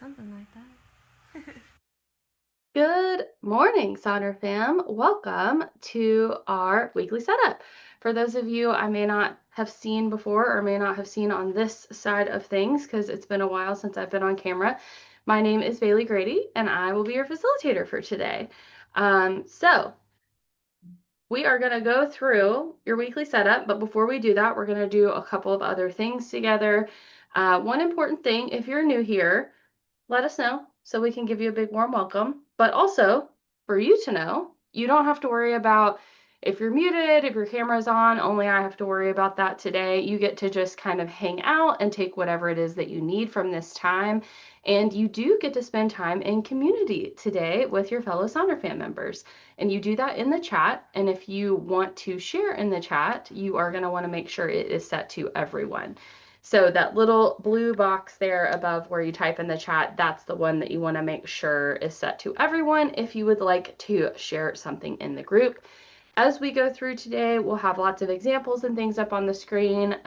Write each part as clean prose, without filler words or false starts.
Something like that. Good morning, Sonder fam. Welcome to our weekly setup. For those of you I may not have seen before or may not have seen on this side of things because it's been a while since I've been on camera, my name is Bailey Grady and I will be your facilitator for today. So we are going to go through your weekly setup, but before we do that, we're going to do a couple of other things together. One important thing, if you're new here, let us know so we can give you a big warm welcome. But also, for you to know, you don't have to worry about if you're muted, if your camera's on, only I have to worry about that today. You get to just kind of hang out and take whatever it is that you need from this time. And you do get to spend time in community today with your fellow Sonder fan members. And you do that in the chat. And if you want to share in the chat, you are going to want to make sure it is set to everyone. So that little blue box there above where you type in the chat, that's the one that you want to make sure is set to everyone if you would like to share something in the group. As we go through today, we'll have lots of examples and things up on the screen.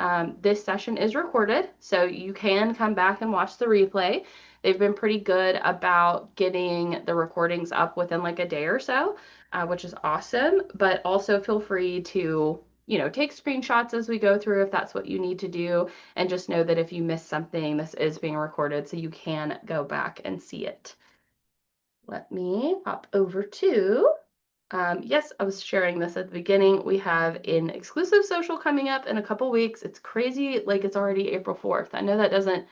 This session is recorded, so you can come back and watch the replay. They've been pretty good about getting the recordings up within like a day or so, which is awesome. But also feel free to take screenshots as we go through if that's what you need to do. And just know that if you miss something, this is being recorded so you can go back and see it. Let me hop over to, yes, I was sharing this at the beginning. We have an exclusive social coming up in a couple weeks. It's crazy, like it's already April 4th. I know that doesn't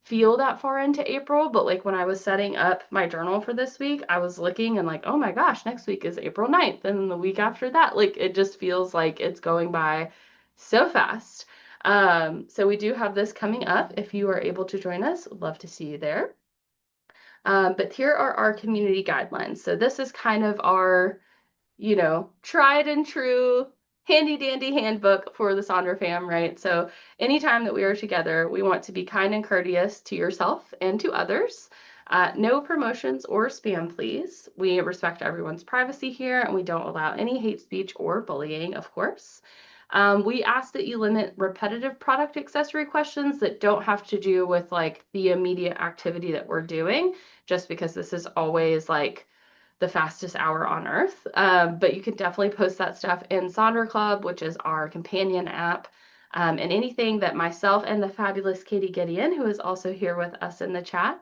feel that far into April, but like when I was setting up my journal for this week, I was looking and like, oh my gosh, next week is April 9th. And the week after that, like it just feels like it's going by so fast. So we do have this coming up. If you are able to join us, would love to see you there. But here are our community guidelines. So this is kind of our tried and true handy dandy handbook for the Sonder fam, right? So anytime that we are together, we want to be kind and courteous to yourself and to others. No promotions or spam, please. We respect everyone's privacy here and we don't allow any hate speech or bullying, of course. We ask that you limit repetitive product accessory questions that don't have to do with like the immediate activity that we're doing, just because this is always like the fastest hour on earth. But you can definitely post that stuff in Sonder Club, which is our companion app. And anything that myself and the fabulous Katie Gideon, who is also here with us in the chat,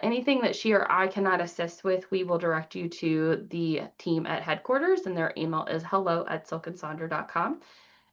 anything that she or I cannot assist with, we will direct you to the team at headquarters, and their email is hello@silkandsonder.com.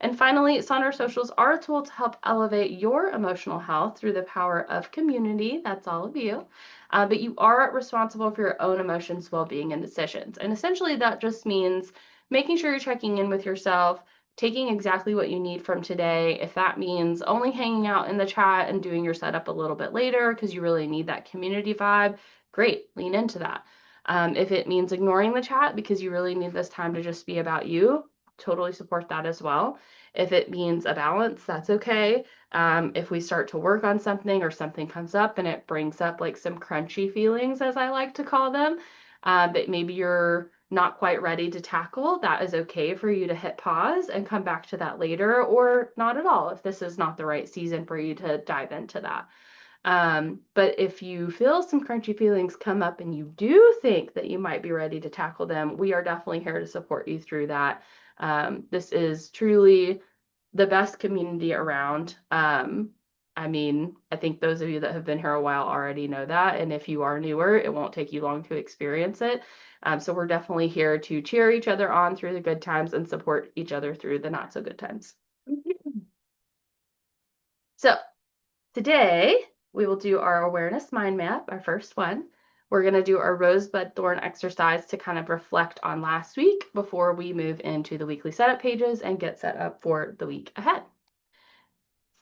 And finally, Sonder Socials are a tool to help elevate your emotional health through the power of community. That's all of you. But you are responsible for your own emotions, well-being, and decisions. And essentially that just means making sure you're checking in with yourself, taking exactly what you need from today. If that means only hanging out in the chat and doing your setup a little bit later because you really need that community vibe, great, lean into that. If it means ignoring the chat because you really need this time to just be about you, totally support that as well. If it means a balance, that's okay. If we start to work on something or something comes up and it brings up like some crunchy feelings, as I like to call them, that maybe you're not quite ready to tackle, that is okay for you to hit pause and come back to that later, or not at all if this is not the right season for you to dive into that. But if you feel some crunchy feelings come up and you do think that you might be ready to tackle them, we are definitely here to support you through that. This is truly the best community around. I mean, I think those of you that have been here a while already know that. And if you are newer, it won't take you long to experience it. So we're definitely here to cheer each other on through the good times and support each other through the not so good times. So today we will do our awareness mind map, our first one. We're going to do our rosebud thorn exercise to kind of reflect on last week before we move into the weekly setup pages and get set up for the week ahead.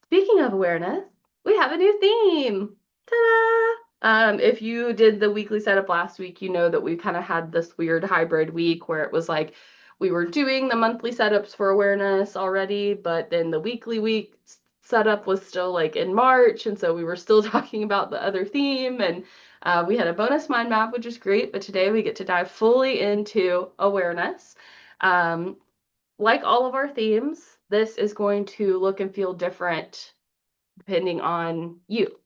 Speaking of awareness, we have a new theme. Ta-da! If you did the weekly setup last week, you know that we kind of had this weird hybrid week where it was like we were doing the monthly setups for awareness already, but then the weekly week setup was still like in March, and so we were still talking about the other theme, and we had a bonus mind map, which is great, but today we get to dive fully into awareness. Like all of our themes, this is going to look and feel different depending on you.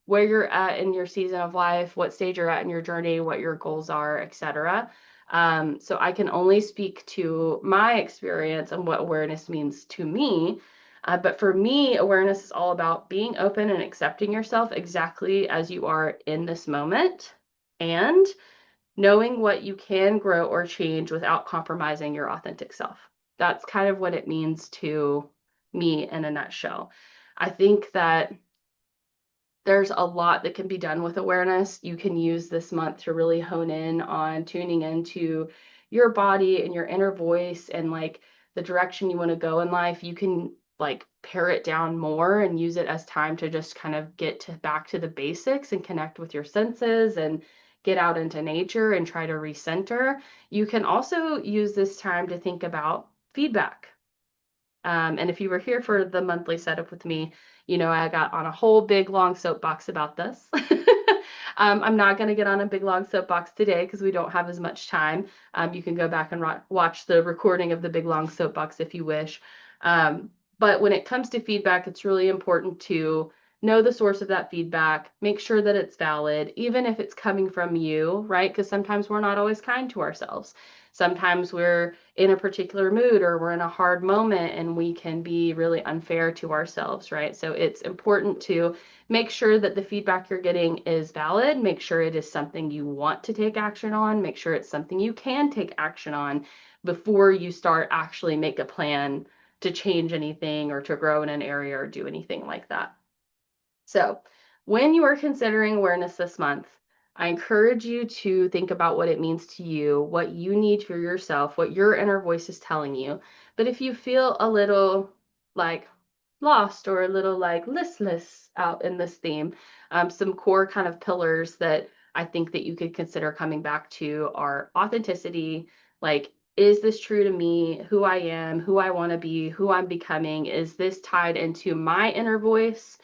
where you're at in your season of life, what stage you're at in your journey, what your goals are, etc. So I can only speak to my experience and what awareness means to me. But for me, awareness is all about being open and accepting yourself exactly as you are in this moment and knowing what you can grow or change without compromising your authentic self. That's kind of what it means to me in a nutshell. I think that there's a lot that can be done with awareness. You can use this month to really hone in on tuning into your body and your inner voice and like the direction you want to go in life. You can like pare it down more and use it as time to just kind of get to back to the basics and connect with your senses and get out into nature and try to recenter. You can also use this time to think about feedback. And if you were here for the monthly setup with me, you know, I got on a whole big long soapbox about this. I'm not going to get on a big long soapbox today because we don't have as much time. You can go back and watch the recording of the big long soapbox if you wish. But when it comes to feedback, it's really important to know the source of that feedback, make sure that it's valid, even if it's coming from you, right? Because sometimes we're not always kind to ourselves. Sometimes we're in a particular mood or we're in a hard moment and we can be really unfair to ourselves, right? So it's important to make sure that the feedback you're getting is valid, make sure it is something you want to take action on, make sure it's something you can take action on before you start actually make a plan to change anything or to grow in an area or do anything like that. So, when you are considering awareness this month, I encourage you to think about what it means to you, what you need for yourself, what your inner voice is telling you. But if you feel a little like lost or a little like listless out in this theme, some core kind of pillars that I think that you could consider coming back to are authenticity, like is this true to me, who I am, who I want to be, who I'm becoming? Is this tied into my inner voice?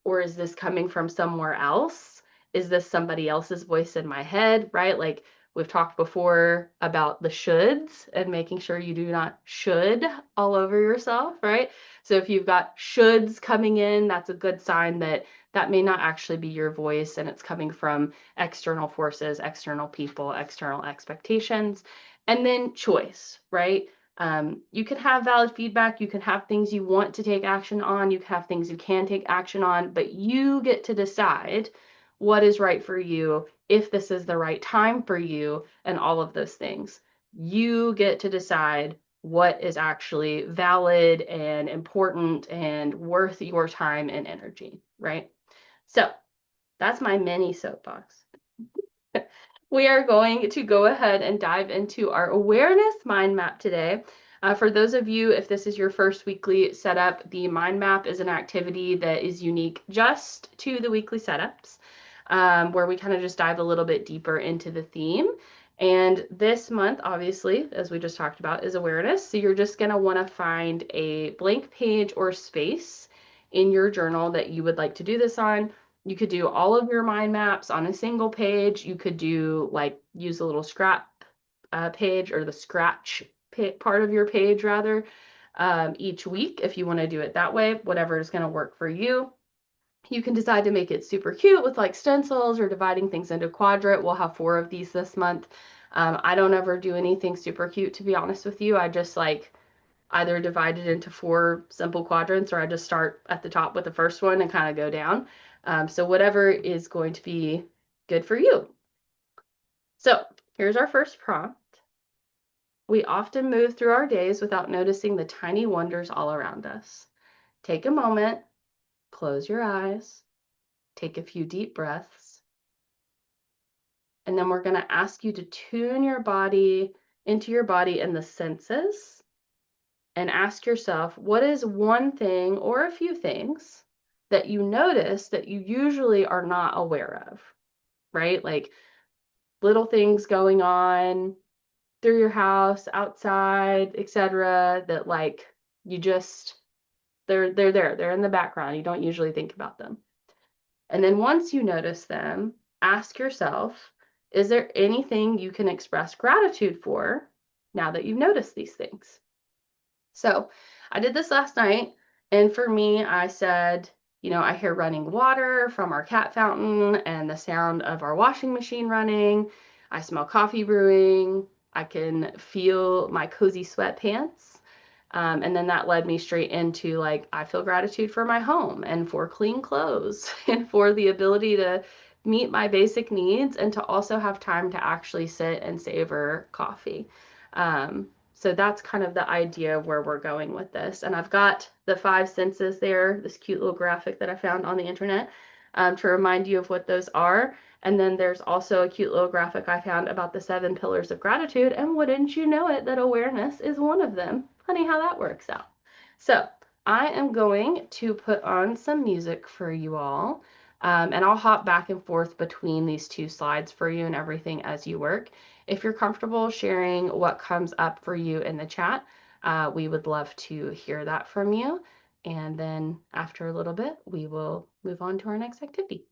Or is this coming from somewhere else? Is this somebody else's voice in my head, right? Like we've talked before about the shoulds and making sure you do not should all over yourself, right? So if you've got shoulds coming in, that's a good sign that that may not actually be your voice and it's coming from external forces, external people, external expectations. And then choice, right? You can have valid feedback, you can have things you want to take action on, you can have things you can take action on, but you get to decide what is right for you, if this is the right time for you, and all of those things. You get to decide what is actually valid and important and worth your time and energy, right? So that's my mini soapbox. We are going to go ahead and dive into our awareness mind map today. For those of you, if this is your first weekly setup, the mind map is an activity that is unique just to the weekly setups, where we kind of just dive a little bit deeper into the theme. And this month, obviously, as we just talked about, is awareness. So you're just going to want to find a blank page or space in your journal that you would like to do this on. You could do all of your mind maps on a single page. You could do like use a little scrap page or the scratch part of your page rather each week if you want to do it that way, whatever is going to work for you. You can decide to make it super cute with like stencils or dividing things into quadrant. We'll have 4 of these this month. I don't ever do anything super cute, to be honest with you. I just like either divide it into 4 simple quadrants or I just start at the top with the first one and kind of go down. So whatever is going to be good for you. So here's our first prompt. We often move through our days without noticing the tiny wonders all around us. Take a moment, close your eyes, take a few deep breaths, and then we're going to ask you to tune your body into your body and the senses and ask yourself, what is one thing or a few things that you notice that you usually are not aware of, right? Like little things going on through your house, outside, etc. that like you just they're there. They're in the background. You don't usually think about them. And then once you notice them, ask yourself, is there anything you can express gratitude for now that you've noticed these things? So I did this last night, and for me, I said, I hear running water from our cat fountain and the sound of our washing machine running. I smell coffee brewing. I can feel my cozy sweatpants. And then that led me straight into like, I feel gratitude for my home and for clean clothes and for the ability to meet my basic needs and to also have time to actually sit and savor coffee. So that's kind of the idea of where we're going with this. And I've got the 5 senses there, this cute little graphic that I found on the internet, to remind you of what those are. And then there's also a cute little graphic I found about the 7 pillars of gratitude. And wouldn't you know it, that awareness is one of them. Funny how that works out. So I am going to put on some music for you all. And I'll hop back and forth between these 2 slides for you and everything as you work. If you're comfortable sharing what comes up for you in the chat, we would love to hear that from you. And then after a little bit, we will move on to our next activity.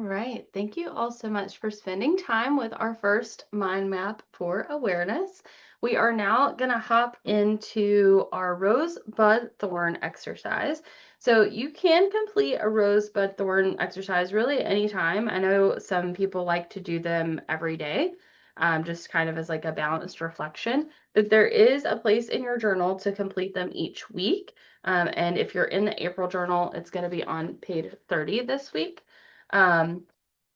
right. Thank you all so much for spending time with our first mind map for awareness. We are now going to hop into our rosebud thorn exercise. So you can complete a rosebud thorn exercise really anytime. I know some people like to do them every day, just kind of as like a balanced reflection. But there is a place in your journal to complete them each week. And if you're in the April journal, it's going to be on page 30 this week. Um,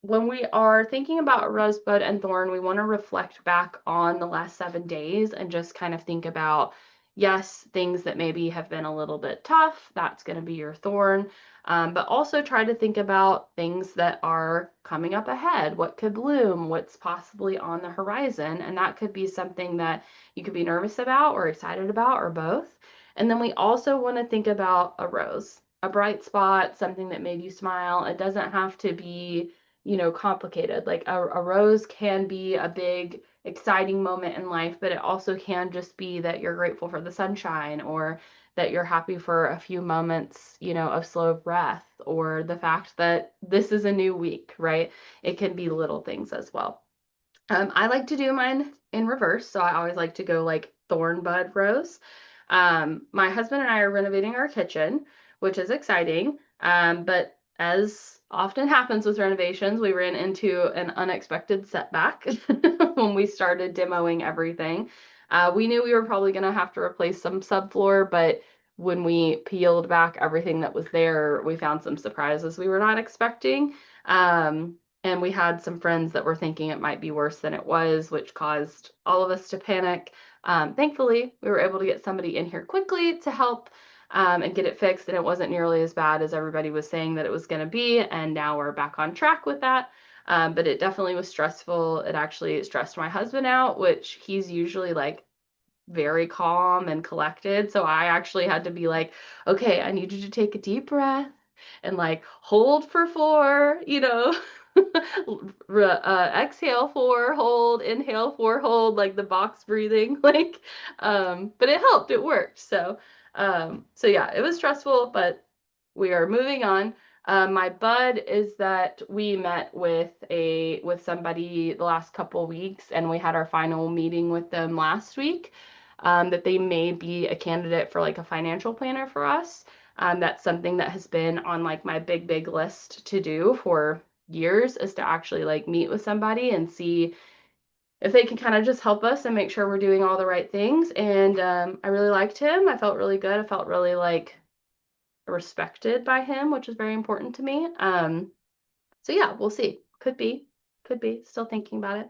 when we are thinking about rosebud and thorn, we want to reflect back on the last 7 days and just kind of think about, yes, things that maybe have been a little bit tough, that's going to be your thorn. But also try to think about things that are coming up ahead, what could bloom, what's possibly on the horizon. And that could be something that you could be nervous about or excited about or both. And then we also want to think about a rose, a bright spot, something that made you smile. It doesn't have to be, complicated. Like a rose can be a big, exciting moment in life, but it also can just be that you're grateful for the sunshine or that you're happy for a few moments, of slow breath or the fact that this is a new week, right? It can be little things as well. I like to do mine in reverse, so I always like to go like thorn bud rose. My husband and I are renovating our kitchen, which is exciting. But as often happens with renovations, we ran into an unexpected setback when we started demoing everything. We knew we were probably going to have to replace some subfloor, but when we peeled back everything that was there, we found some surprises we were not expecting. And we had some friends that were thinking it might be worse than it was, which caused all of us to panic. Thankfully, we were able to get somebody in here quickly to help and get it fixed, and it wasn't nearly as bad as everybody was saying that it was going to be. And now we're back on track with that. But it definitely was stressful. It actually stressed my husband out, which he's usually like very calm and collected. So I actually had to be like, okay, I need you to take a deep breath and like hold for 4, exhale 4, hold, inhale 4, hold, like the box breathing, like, but it helped, it worked. So yeah, it was stressful, but we are moving on. My bud is that we met with somebody the last couple weeks, and we had our final meeting with them last week. That they may be a candidate for like a financial planner for us. That's something that has been on like my big list to do for years, is to actually like meet with somebody and see if they can kind of just help us and make sure we're doing all the right things. And I really liked him. I felt really good. I felt really like respected by him, which is very important to me. So yeah, we'll see. Could be. Still thinking about it.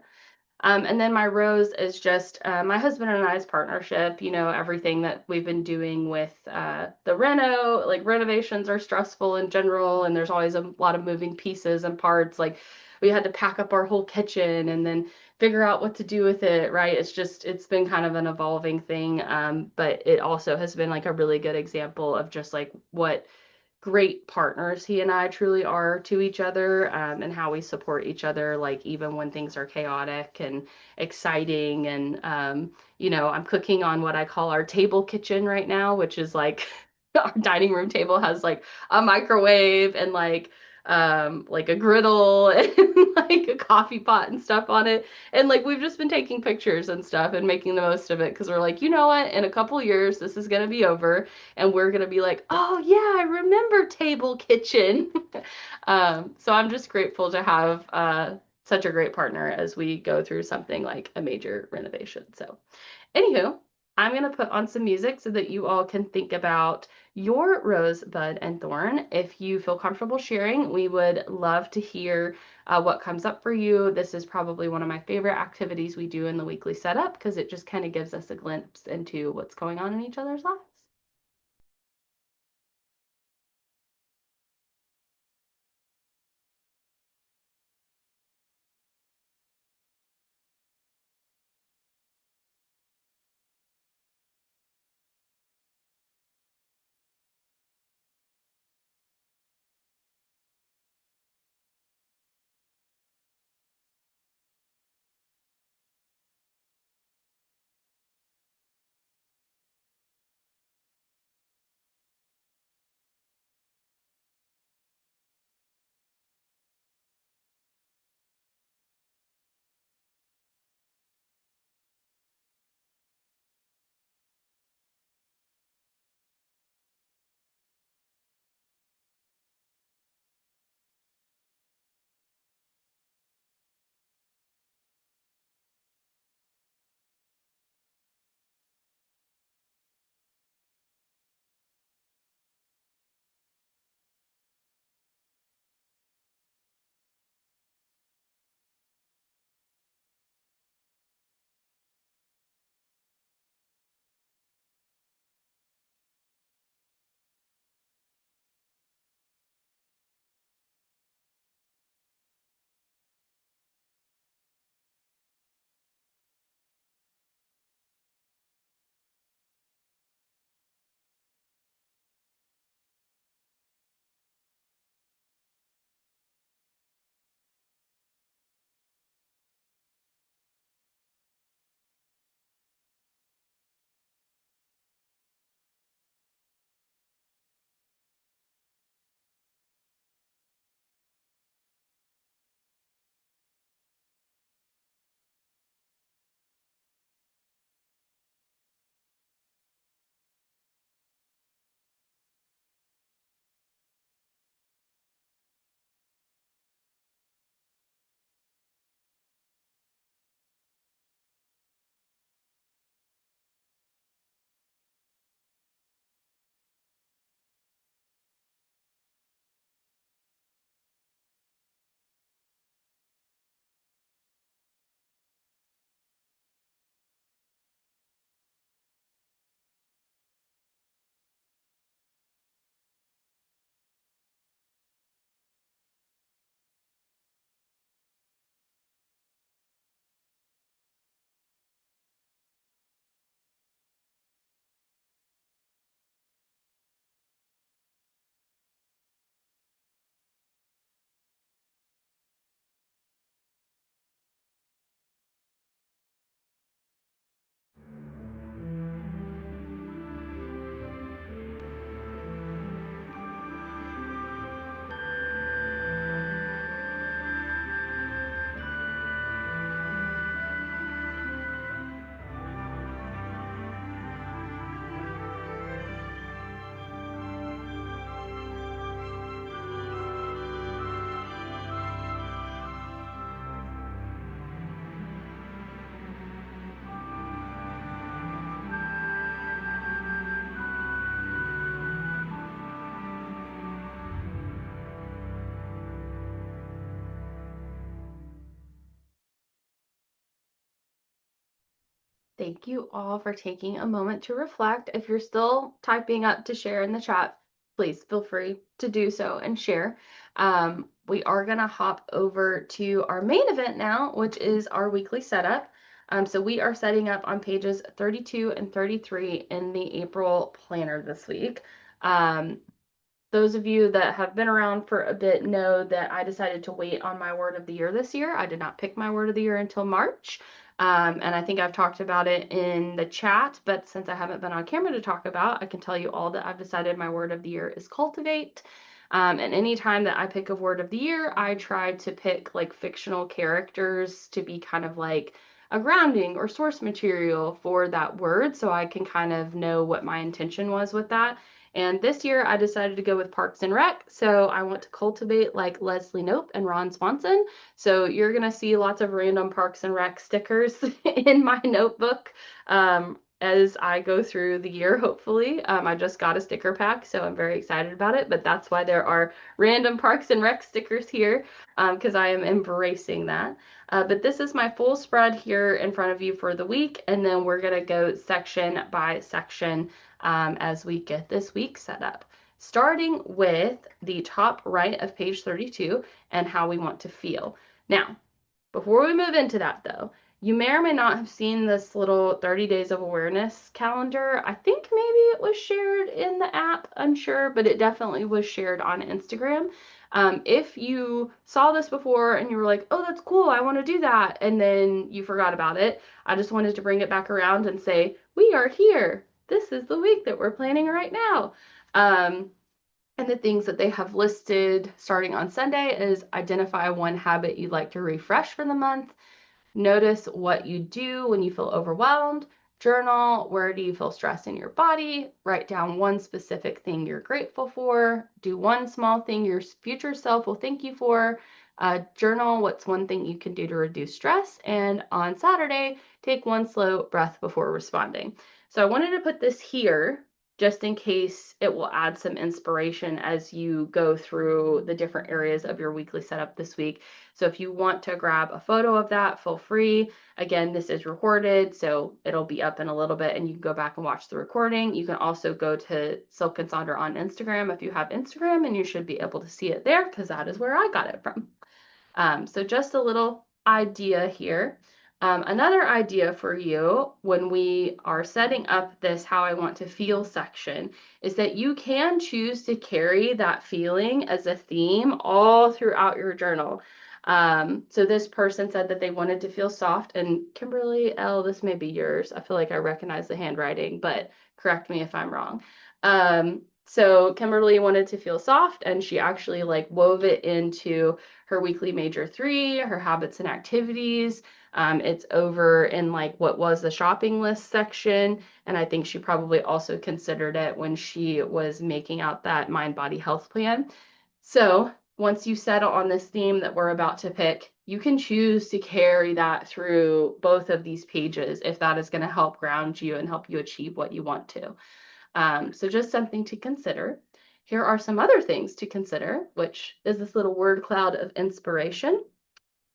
And then my rose is just my husband and I's partnership, everything that we've been doing with the like renovations are stressful in general, and there's always a lot of moving pieces and parts. Like we had to pack up our whole kitchen and then figure out what to do with it, right? It's been kind of an evolving thing. But it also has been like a really good example of just like what great partners he and I truly are to each other, and how we support each other, like even when things are chaotic and exciting. And, I'm cooking on what I call our table kitchen right now, which is like our dining room table has like a microwave and like a griddle and like a coffee pot and stuff on it. And like we've just been taking pictures and stuff and making the most of it because we're like, you know what, in a couple years this is going to be over and we're gonna be like, oh yeah, I remember table kitchen. So I'm just grateful to have such a great partner as we go through something like a major renovation. So, anywho, I'm gonna put on some music so that you all can think about your rose, bud, and thorn. If you feel comfortable sharing, we would love to hear what comes up for you. This is probably one of my favorite activities we do in the weekly setup because it just kind of gives us a glimpse into what's going on in each other's lives. Thank you all for taking a moment to reflect. If you're still typing up to share in the chat, please feel free to do so and share. We are going to hop over to our main event now, which is our weekly setup. So we are setting up on pages 32 and 33 in the April planner this week. Those of you that have been around for a bit know that I decided to wait on my word of the year this year. I did not pick my word of the year until March. And I think I've talked about it in the chat, but since I haven't been on camera to talk about, I can tell you all that I've decided my word of the year is cultivate. And any time that I pick a word of the year, I try to pick like fictional characters to be kind of like a grounding or source material for that word so I can kind of know what my intention was with that. And this year I decided to go with Parks and Rec. So I want to cultivate like Leslie Knope and Ron Swanson. So you're going to see lots of random Parks and Rec stickers in my notebook as I go through the year, hopefully. I just got a sticker pack, so I'm very excited about it. But that's why there are random Parks and Rec stickers here because I am embracing that. But this is my full spread here in front of you for the week. And then we're going to go section by section as we get this week set up. Starting with the top right of page 32 and how we want to feel. Now, before we move into that though, you may or may not have seen this little 30 days of awareness calendar. I think maybe it was shared in the app, unsure, but it definitely was shared on Instagram. If you saw this before and you were like, oh, that's cool, I want to do that, and then you forgot about it, I just wanted to bring it back around and say, we are here. This is the week that we're planning right now. And the things that they have listed starting on Sunday is identify one habit you'd like to refresh for the month. Notice what you do when you feel overwhelmed. Journal, where do you feel stress in your body? Write down one specific thing you're grateful for. Do one small thing your future self will thank you for. Journal, what's one thing you can do to reduce stress? And on Saturday, take one slow breath before responding. So I wanted to put this here just in case it will add some inspiration as you go through the different areas of your weekly setup this week. So if you want to grab a photo of that, feel free. Again, this is recorded, so it'll be up in a little bit and you can go back and watch the recording. You can also go to Silk and Sonder on Instagram if you have Instagram, and you should be able to see it there because that is where I got it from. So just a little idea here. Another idea for you when we are setting up this how I want to feel section is that you can choose to carry that feeling as a theme all throughout your journal. So this person said that they wanted to feel soft, and Kimberly L, this may be yours. I feel like I recognize the handwriting, but correct me if I'm wrong. So Kimberly wanted to feel soft, and she actually like wove it into her weekly major 3, her habits and activities. It's over in like what was the shopping list section, and I think she probably also considered it when she was making out that mind body health plan. So once you settle on this theme that we're about to pick, you can choose to carry that through both of these pages if that is going to help ground you and help you achieve what you want to. So just something to consider. Here are some other things to consider, which is this little word cloud of inspiration.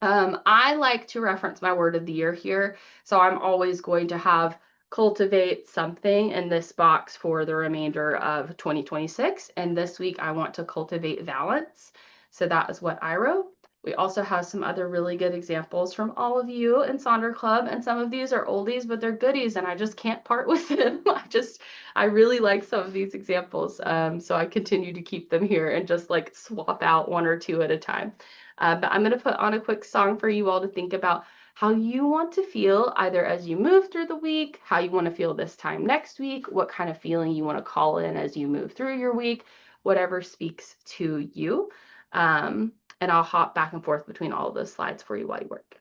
I like to reference my word of the year here, so I'm always going to have cultivate something in this box for the remainder of 2026, and this week I want to cultivate balance, so that is what I wrote. We also have some other really good examples from all of you in Sonder Club, and some of these are oldies, but they're goodies, and I just can't part with them. I really like some of these examples, so I continue to keep them here and just like swap out one or two at a time. But I'm going to put on a quick song for you all to think about how you want to feel either as you move through the week, how you want to feel this time next week, what kind of feeling you want to call in as you move through your week, whatever speaks to you. And I'll hop back and forth between all of those slides for you while you work.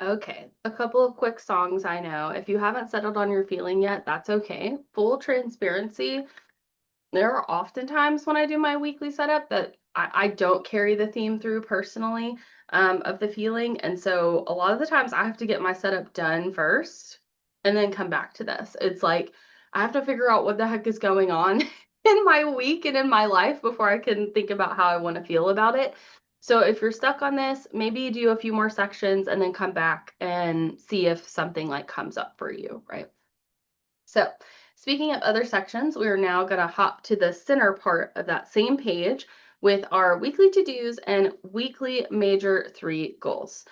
Okay, a couple of quick songs I know. If you haven't settled on your feeling yet, that's okay. Full transparency, there are often times when I do my weekly setup that I don't carry the theme through personally of the feeling. And so a lot of the times I have to get my setup done first and then come back to this. It's like I have to figure out what the heck is going on in my week and in my life before I can think about how I want to feel about it. So if you're stuck on this, maybe do a few more sections and then come back and see if something like comes up for you, right? So, speaking of other sections, we are now going to hop to the center part of that same page with our weekly to-dos and weekly major 3 goals.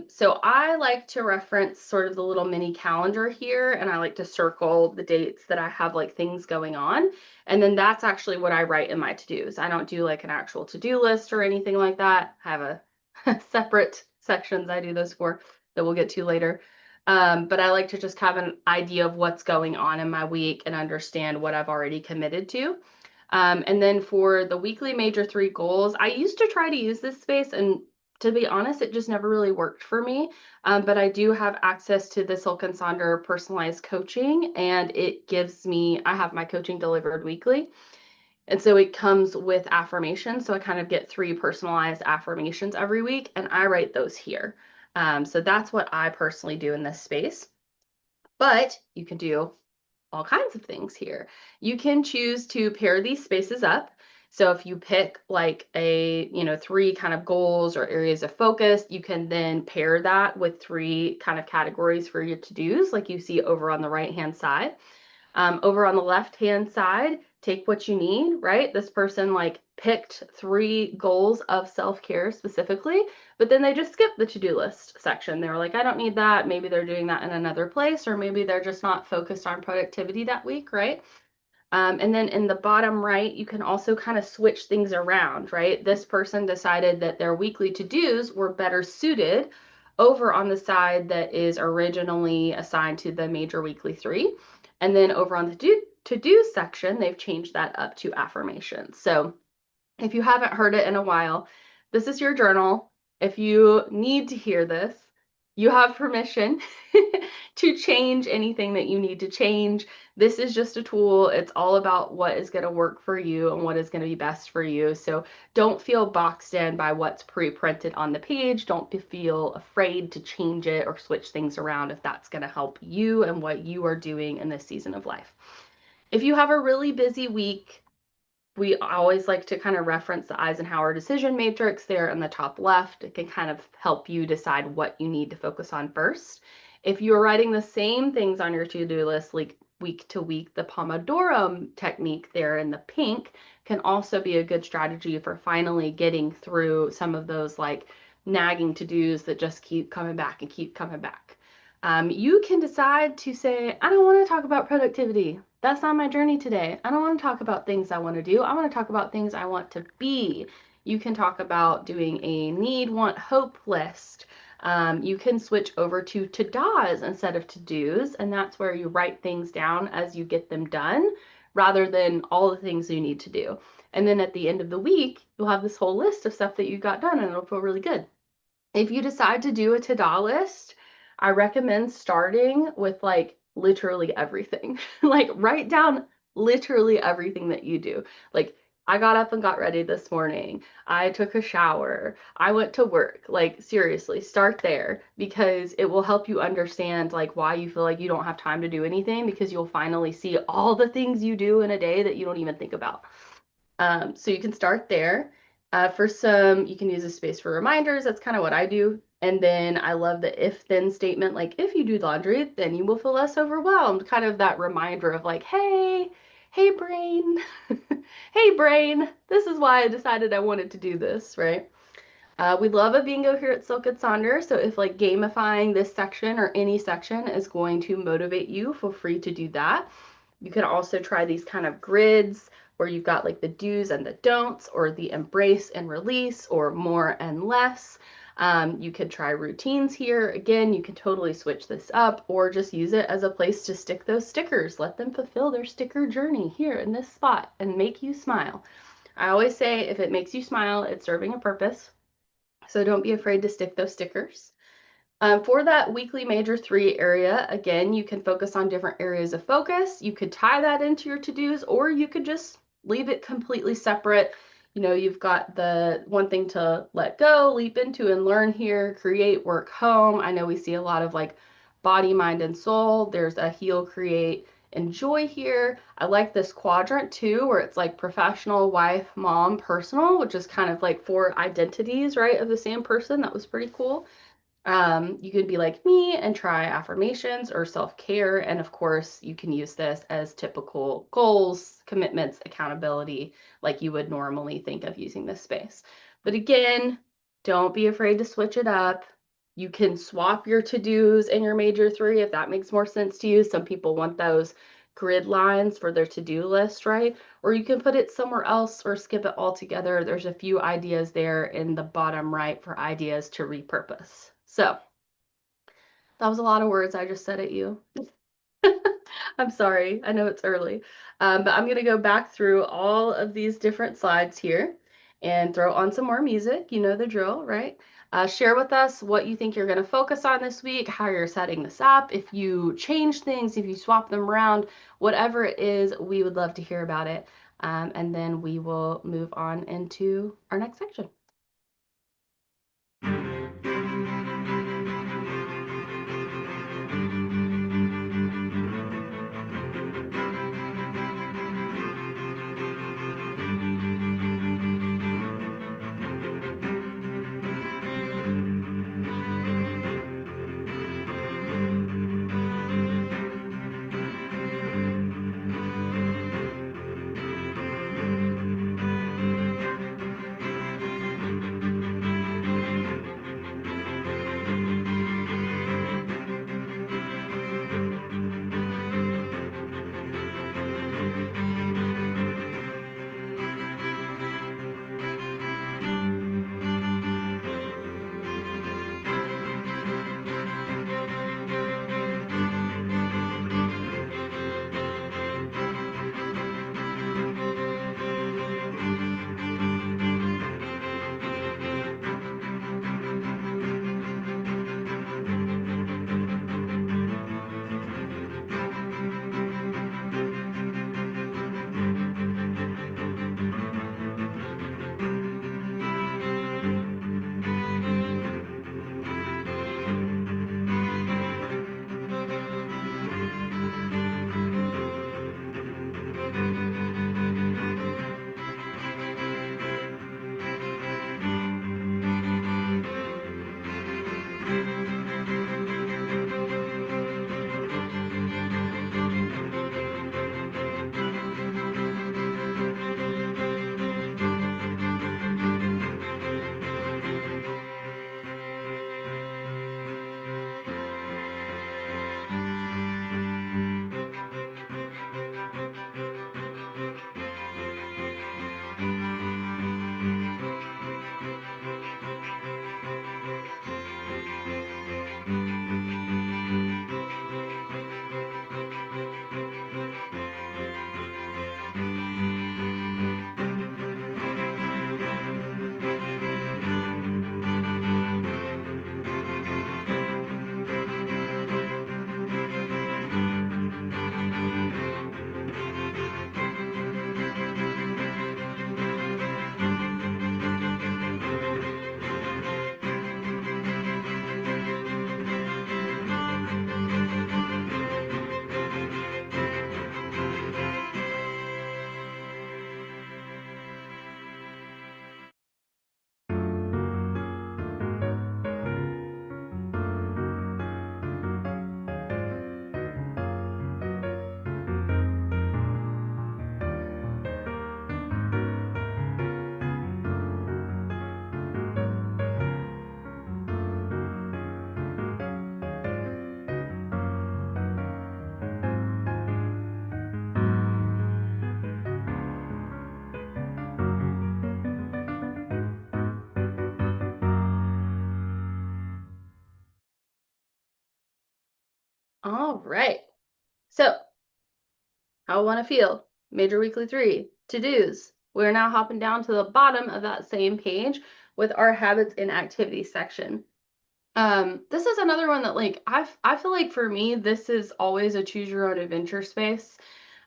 So I like to reference sort of the little mini calendar here, and I like to circle the dates that I have like things going on. And then that's actually what I write in my to-dos. I don't do like an actual to-do list or anything like that. I have a separate sections I do those for that we'll get to later. But I like to just have an idea of what's going on in my week and understand what I've already committed to. And then for the weekly major 3 goals, I used to try to use this space, and to be honest, it just never really worked for me. But I do have access to the Silk and Sonder personalized coaching, and it gives me, I have my coaching delivered weekly. And so it comes with affirmations. So I kind of get 3 personalized affirmations every week, and I write those here. So that's what I personally do in this space. But you can do all kinds of things here. You can choose to pair these spaces up. So if you pick like a, 3 kind of goals or areas of focus, you can then pair that with 3 kind of categories for your to-dos, like you see over on the right-hand side. Over on the left-hand side, take what you need, right? This person like picked 3 goals of self-care specifically, but then they just skipped the to-do list section. They were like, I don't need that. Maybe they're doing that in another place, or maybe they're just not focused on productivity that week, right? And then in the bottom right, you can also kind of switch things around, right? This person decided that their weekly to-dos were better suited over on the side that is originally assigned to the major weekly 3. And then over on the to-do section, they've changed that up to affirmations. So if you haven't heard it in a while, this is your journal. If you need to hear this, you have permission to change anything that you need to change. This is just a tool. It's all about what is going to work for you and what is going to be best for you. So don't feel boxed in by what's pre-printed on the page. Don't feel afraid to change it or switch things around if that's going to help you and what you are doing in this season of life. If you have a really busy week, we always like to kind of reference the Eisenhower decision matrix there in the top left. It can kind of help you decide what you need to focus on first. If you're writing the same things on your to-do list, like week to week, the Pomodoro technique there in the pink can also be a good strategy for finally getting through some of those like nagging to-dos that just keep coming back and keep coming back. You can decide to say, I don't want to talk about productivity. That's not my journey today. I don't want to talk about things I want to do. I want to talk about things I want to be. You can talk about doing a need, want, hope list. You can switch over to to-dos instead of to-dos, and that's where you write things down as you get them done rather than all the things you need to do. And then at the end of the week, you'll have this whole list of stuff that you got done, and it'll feel really good. If you decide to do a to-do list, I recommend starting with like literally everything. Like write down literally everything that you do. Like I got up and got ready this morning. I took a shower. I went to work. Like seriously, start there because it will help you understand like why you feel like you don't have time to do anything because you'll finally see all the things you do in a day that you don't even think about. So you can start there. For some, you can use a space for reminders. That's kind of what I do. And then I love the if then statement, like if you do laundry, then you will feel less overwhelmed. Kind of that reminder of like, hey brain, hey brain, this is why I decided I wanted to do this, right? We love a bingo here at Silk and Sonder, so if like gamifying this section or any section is going to motivate you, feel free to do that. You can also try these kind of grids where you've got like the do's and the don'ts, or the embrace and release, or more and less. You could try routines here. Again, you can totally switch this up or just use it as a place to stick those stickers. Let them fulfill their sticker journey here in this spot and make you smile. I always say if it makes you smile, it's serving a purpose. So don't be afraid to stick those stickers. For that weekly major 3 area, again, you can focus on different areas of focus. You could tie that into your to-dos, or you could just leave it completely separate. You've got the one thing to let go, leap into and learn here, create, work, home. I know we see a lot of like body, mind, and soul. There's a heal, create, enjoy here. I like this quadrant too, where it's like professional, wife, mom, personal, which is kind of like 4 identities, right, of the same person. That was pretty cool. You could be like me and try affirmations or self-care. And of course, you can use this as typical goals, commitments, accountability, like you would normally think of using this space. But again, don't be afraid to switch it up. You can swap your to-dos and your major 3 if that makes more sense to you. Some people want those grid lines for their to-do list, right? Or you can put it somewhere else or skip it altogether. There's a few ideas there in the bottom right for ideas to repurpose. So that was a lot of words I just said at you. I'm sorry. I know it's early. But I'm going to go back through all of these different slides here and throw on some more music. You know the drill, right? Share with us what you think you're going to focus on this week, how you're setting this up, if you change things, if you swap them around, whatever it is, we would love to hear about it. And then we will move on into our next section. All right. So, how I want to feel. Major weekly 3, to-dos. We're now hopping down to the bottom of that same page with our habits and activities section. This is another one that like I feel like for me, this is always a choose your own adventure space.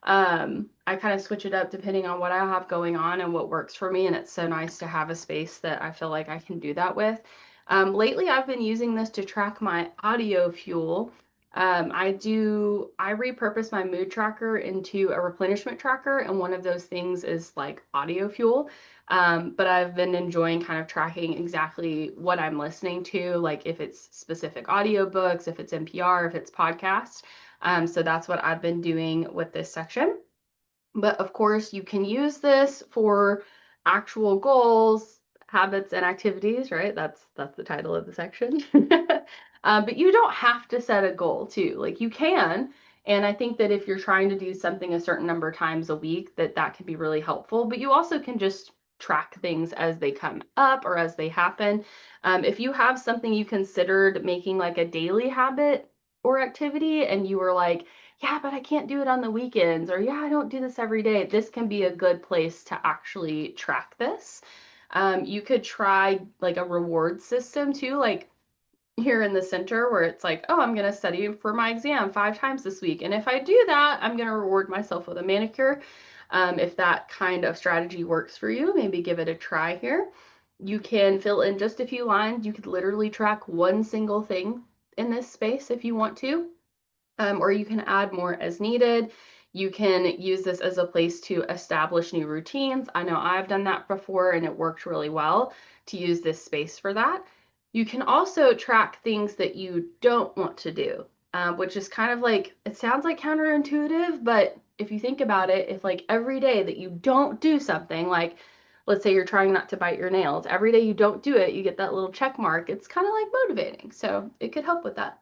I kind of switch it up depending on what I have going on and what works for me, and it's so nice to have a space that I feel like I can do that with. Lately, I've been using this to track my audio fuel. I repurpose my mood tracker into a replenishment tracker, and one of those things is like audio fuel. But I've been enjoying kind of tracking exactly what I'm listening to, like if it's specific audiobooks, if it's NPR, if it's podcasts. So that's what I've been doing with this section. But of course, you can use this for actual goals, habits, and activities, right? That's the title of the section. But you don't have to set a goal too. Like you can, and I think that if you're trying to do something a certain number of times a week, that can be really helpful. But you also can just track things as they come up or as they happen. If you have something you considered making like a daily habit or activity, and you were like, yeah, but I can't do it on the weekends, or yeah, I don't do this every day, this can be a good place to actually track this. You could try like a reward system too, like here in the center where it's like, oh, I'm going to study for my exam 5 times this week. And if I do that, I'm going to reward myself with a manicure. If that kind of strategy works for you, maybe give it a try here. You can fill in just a few lines. You could literally track one single thing in this space if you want to, or you can add more as needed. You can use this as a place to establish new routines. I know I've done that before and it worked really well to use this space for that. You can also track things that you don't want to do, which is kind of like, it sounds like counterintuitive, but if you think about it, if like every day that you don't do something, like let's say you're trying not to bite your nails, every day you don't do it, you get that little check mark. It's kind of like motivating. So it could help with that.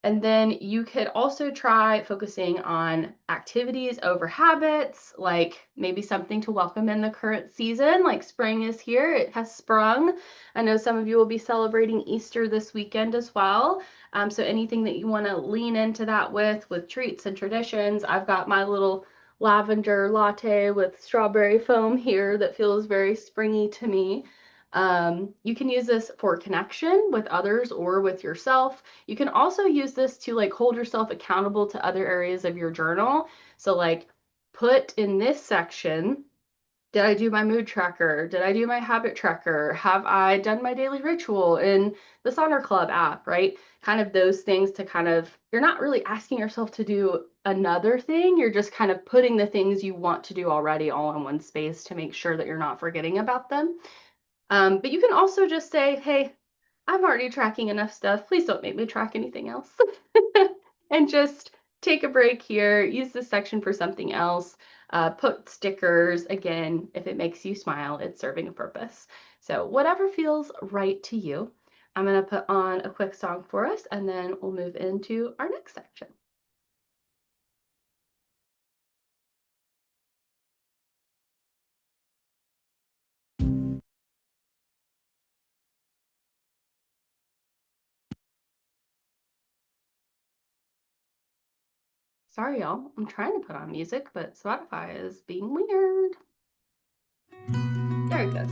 And then you could also try focusing on activities over habits, like maybe something to welcome in the current season, like spring is here, it has sprung. I know some of you will be celebrating Easter this weekend as well. So anything that you want to lean into that with treats and traditions. I've got my little lavender latte with strawberry foam here that feels very springy to me. You can use this for connection with others or with yourself. You can also use this to like hold yourself accountable to other areas of your journal. So like put in this section, did I do my mood tracker? Did I do my habit tracker? Have I done my daily ritual in the Sonder Club app, right? Kind of those things to kind of, you're not really asking yourself to do another thing. You're just kind of putting the things you want to do already all in one space to make sure that you're not forgetting about them. But you can also just say, hey, I'm already tracking enough stuff. Please don't make me track anything else. And just take a break here, use this section for something else. Put stickers. Again, if it makes you smile, it's serving a purpose. So whatever feels right to you. I'm going to put on a quick song for us, and then we'll move into our next section. Sorry, y'all. I'm trying to put on music, but Spotify is being weird. There it goes.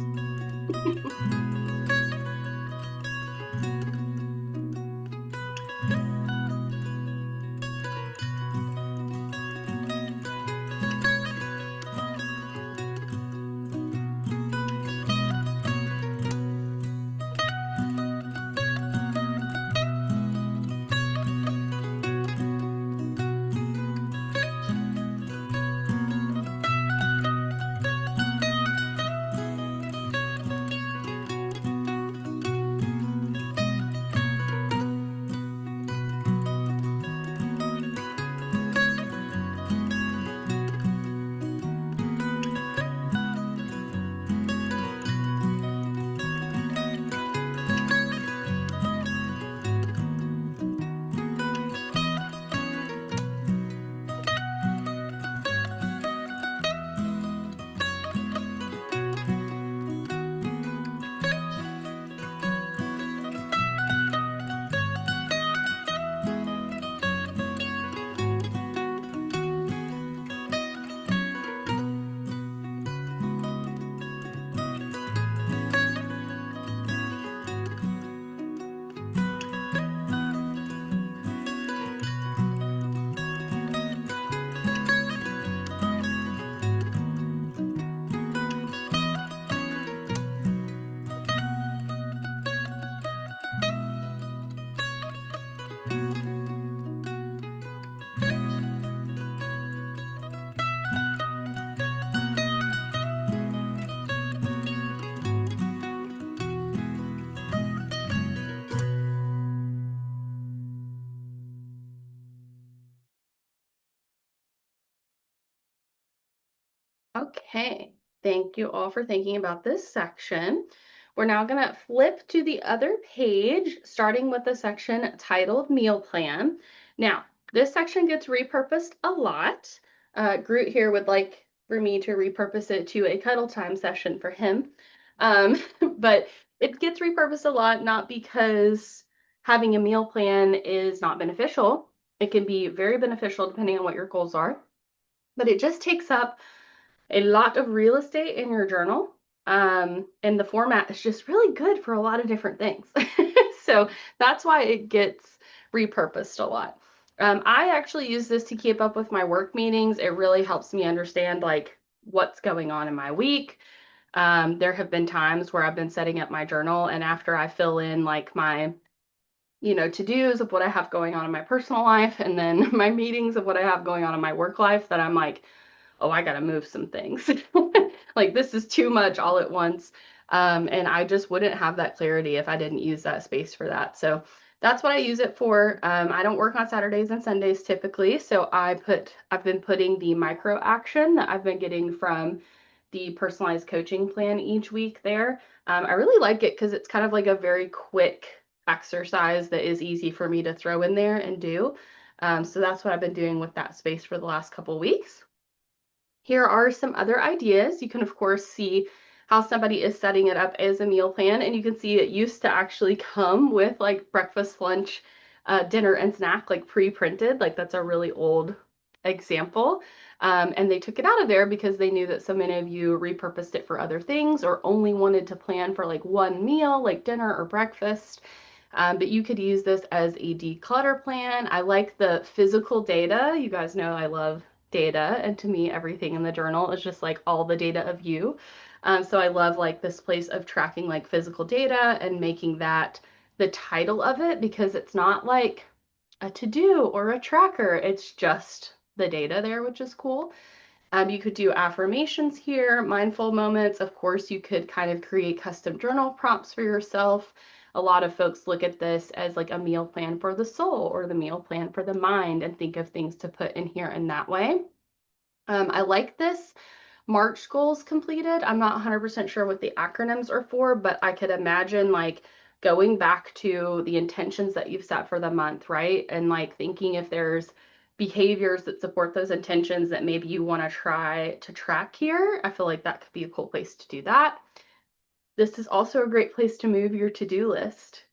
Okay, thank you all for thinking about this section. We're now going to flip to the other page, starting with the section titled Meal Plan. Now, this section gets repurposed a lot. Groot here would like for me to repurpose it to a cuddle time session for him. But it gets repurposed a lot, not because having a meal plan is not beneficial. It can be very beneficial depending on what your goals are, but it just takes up a lot of real estate in your journal. And the format is just really good for a lot of different things. So that's why it gets repurposed a lot. I actually use this to keep up with my work meetings. It really helps me understand like what's going on in my week. There have been times where I've been setting up my journal, and after I fill in like my to-dos of what I have going on in my personal life and then my meetings of what I have going on in my work life, that I'm like, oh, I gotta move some things. Like this is too much all at once. And I just wouldn't have that clarity if I didn't use that space for that. So that's what I use it for. I don't work on Saturdays and Sundays typically, so I've been putting the micro action that I've been getting from the personalized coaching plan each week there. I really like it because it's kind of like a very quick exercise that is easy for me to throw in there and do. So that's what I've been doing with that space for the last couple weeks. Here are some other ideas. You can, of course, see how somebody is setting it up as a meal plan, and you can see it used to actually come with like breakfast, lunch, dinner, and snack, like pre-printed. Like that's a really old example. And they took it out of there because they knew that so many of you repurposed it for other things or only wanted to plan for like one meal, like dinner or breakfast. But you could use this as a declutter plan. I like the physical data. You guys know I love data, and to me, everything in the journal is just like all the data of you. So I love like this place of tracking like physical data and making that the title of it, because it's not like a to-do or a tracker. It's just the data there, which is cool. You could do affirmations here, mindful moments. Of course, you could kind of create custom journal prompts for yourself. A lot of folks look at this as like a meal plan for the soul or the meal plan for the mind and think of things to put in here in that way. I like this March goals completed. I'm not 100% sure what the acronyms are for, but I could imagine like going back to the intentions that you've set for the month, right? And like thinking if there's behaviors that support those intentions that maybe you want to try to track here. I feel like that could be a cool place to do that. This is also a great place to move your to-do list.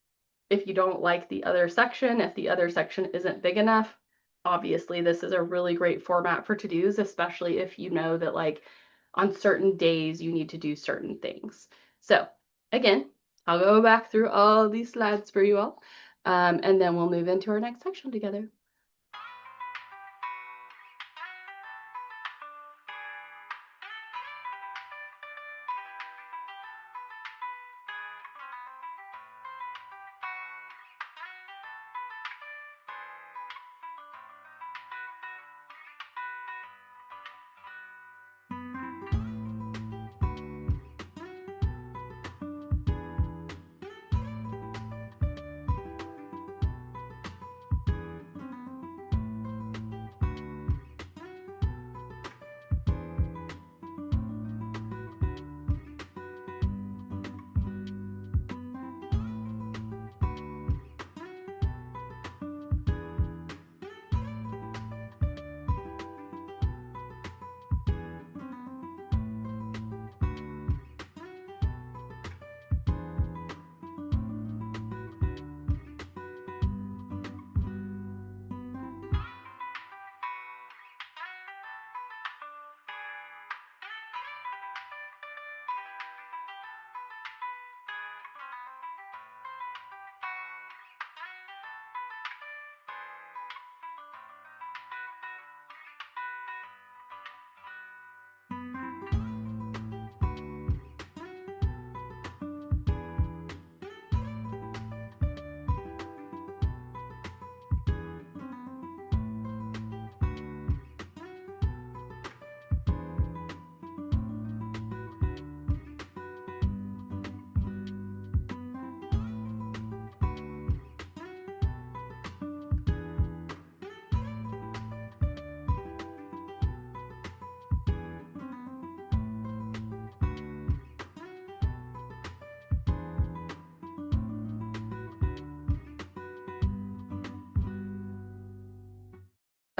If you don't like the other section, if the other section isn't big enough, obviously this is a really great format for to-dos, especially if you know that like on certain days you need to do certain things. So again, I'll go back through all these slides for you all, and then we'll move into our next section together.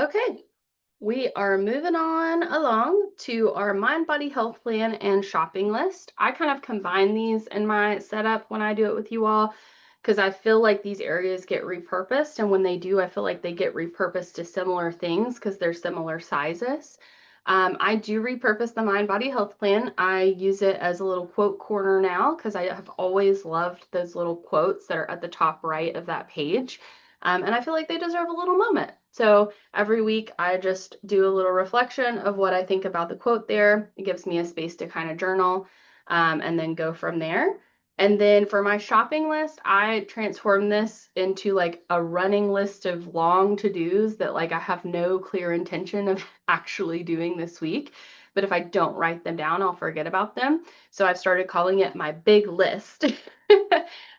Okay, we are moving on along to our mind, body, health plan and shopping list. I kind of combine these in my setup when I do it with you all because I feel like these areas get repurposed. And when they do, I feel like they get repurposed to similar things because they're similar sizes. I do repurpose the mind, body, health plan. I use it as a little quote corner now because I have always loved those little quotes that are at the top right of that page. And I feel like they deserve a little moment. So every week I just do a little reflection of what I think about the quote there. It gives me a space to kind of journal and then go from there. And then for my shopping list, I transform this into like a running list of long to-dos that like I have no clear intention of actually doing this week. But if I don't write them down, I'll forget about them. So I've started calling it my big list.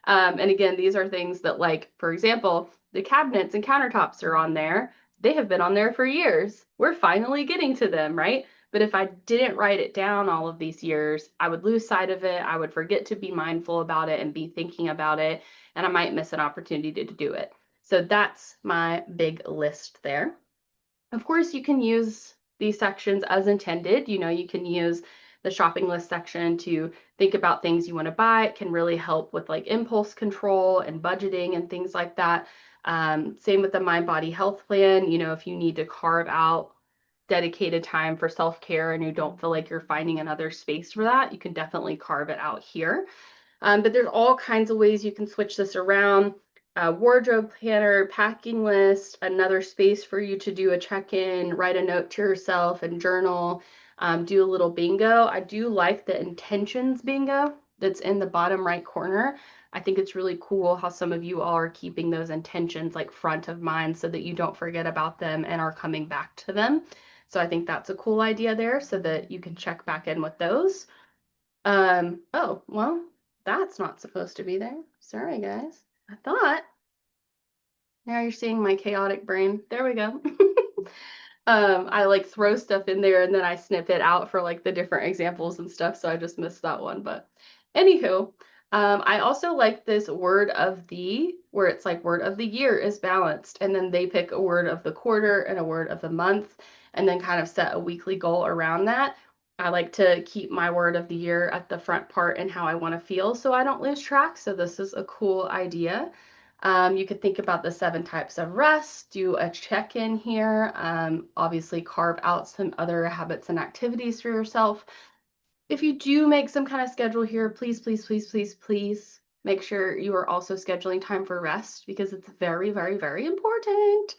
And again, these are things that like, for example, the cabinets and countertops are on there. They have been on there for years. We're finally getting to them, right? But if I didn't write it down all of these years, I would lose sight of it. I would forget to be mindful about it and be thinking about it, and I might miss an opportunity to do it. So that's my big list there. Of course, you can use these sections as intended. You know, you can use the shopping list section to think about things you want to buy. It can really help with like impulse control and budgeting and things like that. Same with the mind body health plan. You know, if you need to carve out dedicated time for self-care and you don't feel like you're finding another space for that, you can definitely carve it out here. But there's all kinds of ways you can switch this around. Wardrobe planner, packing list, another space for you to do a check-in, write a note to yourself and journal, do a little bingo. I do like the intentions bingo that's in the bottom right corner. I think it's really cool how some of you all are keeping those intentions like front of mind so that you don't forget about them and are coming back to them. So I think that's a cool idea there so that you can check back in with those. Oh, well, that's not supposed to be there. Sorry, guys. I thought. Now you're seeing my chaotic brain. There we go. I like throw stuff in there and then I snip it out for like the different examples and stuff, so I just missed that one. But anywho, I also like this word of the, where it's like word of the year is balanced, and then they pick a word of the quarter and a word of the month, and then kind of set a weekly goal around that. I like to keep my word of the year at the front part and how I want to feel so I don't lose track. So this is a cool idea. You could think about the 7 types of rest, do a check-in here, obviously carve out some other habits and activities for yourself. If you do make some kind of schedule here, please, please, please, please, please make sure you are also scheduling time for rest because it's very, very, very important.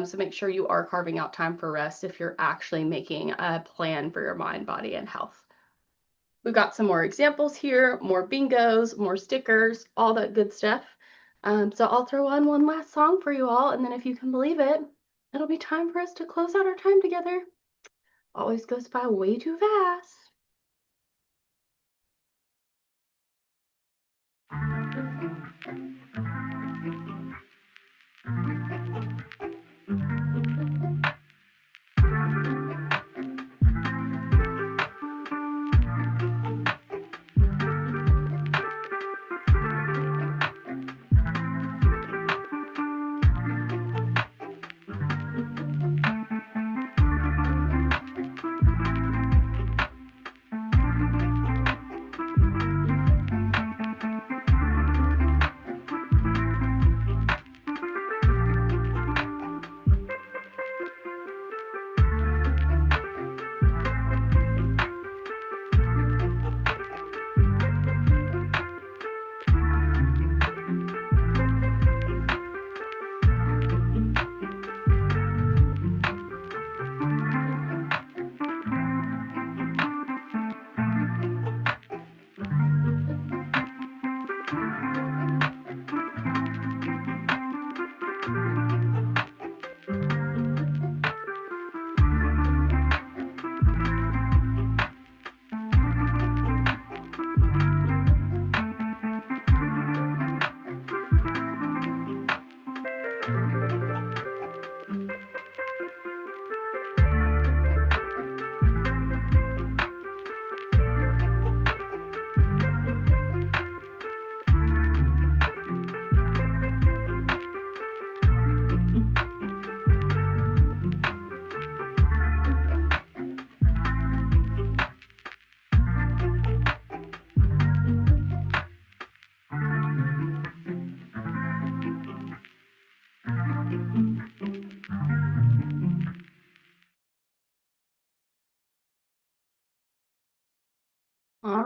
So make sure you are carving out time for rest if you're actually making a plan for your mind, body, and health. We've got some more examples here, more bingos, more stickers, all that good stuff. So I'll throw on one last song for you all, and then if you can believe it, it'll be time for us to close out our time together. Always goes by way too fast.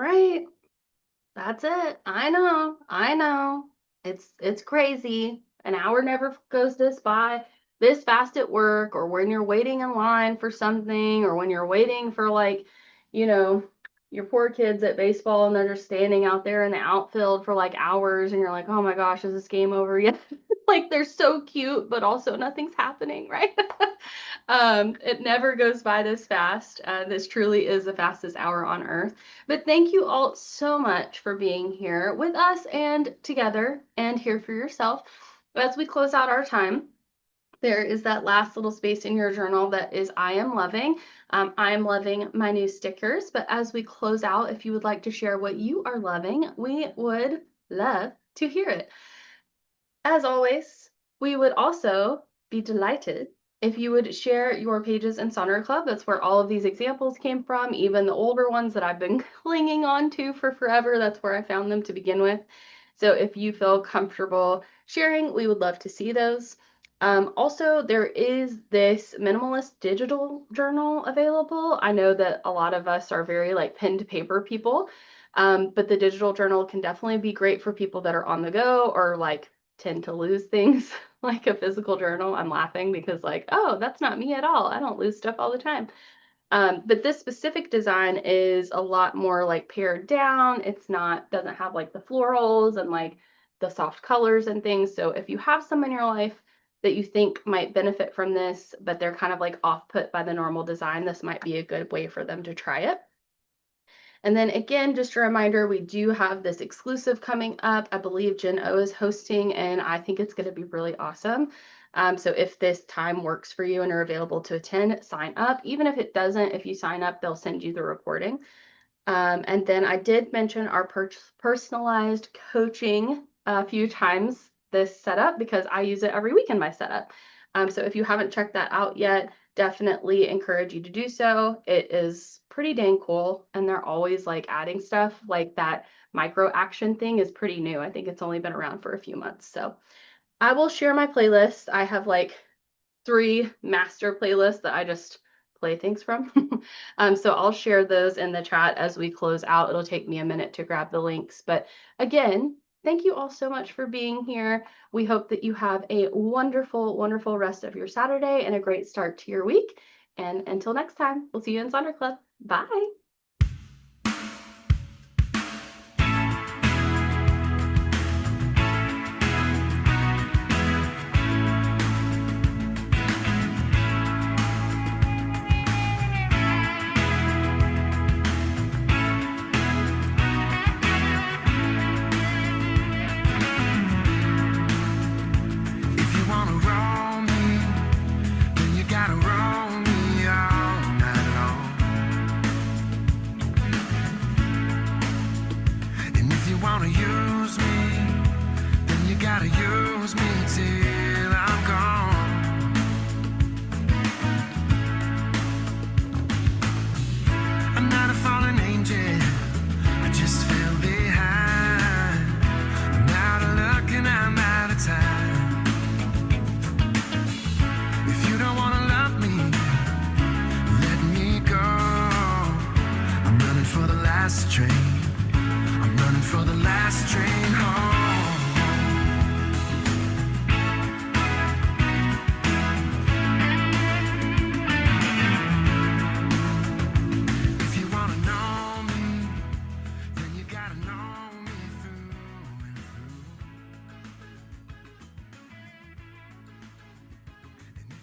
right. That's it. I know. I know. It's crazy. An hour never goes this fast at work, or when you're waiting in line for something, or when you're waiting for, like, you know, your poor kids at baseball and they're just standing out there in the outfield for like hours and you're like, "Oh my gosh, is this game over yet?" Like, they're so cute, but also nothing's happening, right? It never goes by this fast. This truly is the fastest hour on earth. But thank you all so much for being here with us and together and here for yourself. As we close out our time, there is that last little space in your journal that is I am loving. I am loving my new stickers. But as we close out, if you would like to share what you are loving, we would love to hear it. As always, we would also be delighted if you would share your pages in Sonder Club. That's where all of these examples came from, even the older ones that I've been clinging on to for forever. That's where I found them to begin with. So if you feel comfortable sharing, we would love to see those. Also, there is this minimalist digital journal available. I know that a lot of us are very like pen to paper people, but the digital journal can definitely be great for people that are on the go or like tend to lose things. Like a physical journal. I'm laughing because, like, oh, that's not me at all. I don't lose stuff all the time. But this specific design is a lot more like pared down. Doesn't have like the florals and like the soft colors and things. So if you have some in your life that you think might benefit from this, but they're kind of like off put by the normal design, this might be a good way for them to try it. And then again, just a reminder, we do have this exclusive coming up. I believe Jen O is hosting, and I think it's going to be really awesome. So if this time works for you and are available to attend, sign up. Even if it doesn't, if you sign up, they'll send you the recording. And then I did mention our personalized coaching a few times this setup because I use it every week in my setup. So if you haven't checked that out yet, definitely encourage you to do so. It is pretty dang cool, and they're always like adding stuff. Like that micro action thing is pretty new. I think it's only been around for a few months. So I will share my playlist. I have like 3 master playlists that I just play things from. So I'll share those in the chat as we close out. It'll take me a minute to grab the links. But again, thank you all so much for being here. We hope that you have a wonderful, wonderful rest of your Saturday and a great start to your week. And until next time, we'll see you in Sonder Club. Bye. I'm running for the last train